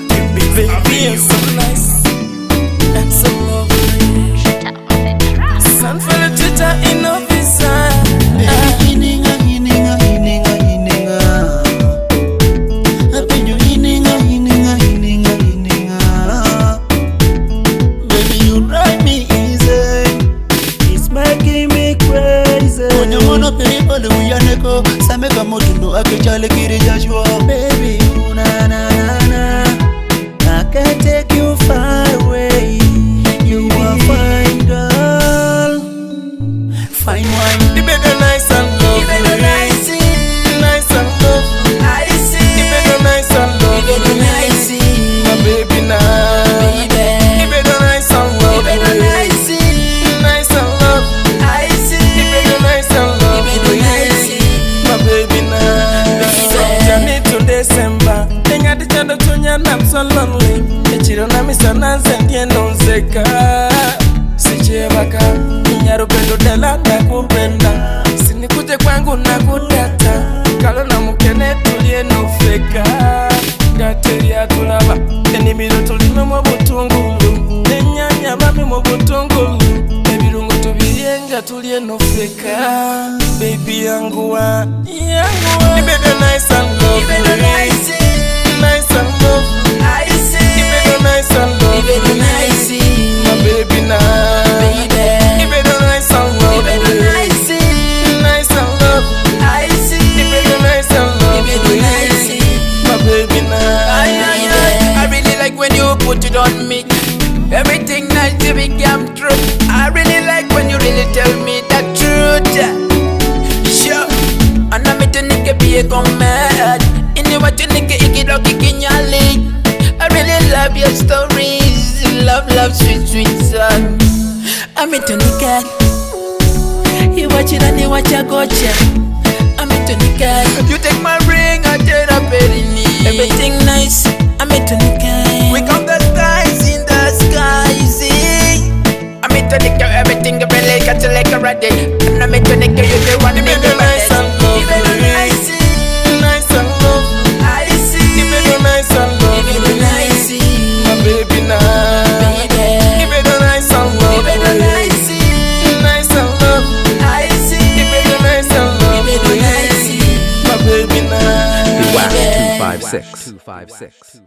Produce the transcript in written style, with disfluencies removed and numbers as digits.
Baby, you're so nice and so lovely. Son Felly, Trita, Inno Viza. Hininga. Apenyo hininga. Baby, you drive me easy. It's making me crazy. Konyomono people uyaneko sameka motundo akechale kiri jashwa. Baby, na. I can't take you far away. You are fine, girl. Fine wine. You better nice and lovely. You better nice. Nice and lovely. I see. You better nice and lovely. You better nice. My baby now. Baby. You better nice and lovely. You better nice. Nice and lovely. I see. You better nice and lovely. You better nice. My baby now. From January to December. Tenga di chando chunya na I'm so lonely. Echiro na misa na nzendiye nonzeka. Sichebaka nyarupendo dela na kupenda. Sinikuje kwangu na kudata. Kalo na mukene tulie nofeka. Gateria tulaba enimiro tulime mu butungulu. Nenyanya bami mu butungulu. Ebirungo tubiyenga tulie nofeka. Baby yanguwa. You better nice and lovely. You better nice. Nice and lovely. I see. You better nice and lovely. You better nice. My baby now. Baby. You better nice and You lovely. better nice. Nice and lovely. I see. You better nice and You lovely. better nice. My baby now. I really like when you put it on me. Everything nice to become true. I really like when you really tell me the truth. Sure. And I'm to nigga be a mad. In the what you nigga icky in your league. I really love your stories. Love, sweet song. I'm into nigga. You watch it and you watch a gotcha. I'm into nigga. You take my ring, I did a penny. Everything nice. I'm into nigga. We count the stars in the sky, see. I'm into nigga. Everything really got you like a ready. And I'm into nigga. You the one. You better nice and lovely. You better nice. Nice and lovely. I see. You better nice and lovely. You better nice. My baby now. Baby. You better nice and You lovely. better nice. Nice and lovely. I see. You better nice and You lovely. better nice. My baby now. Wow, Baby. 256.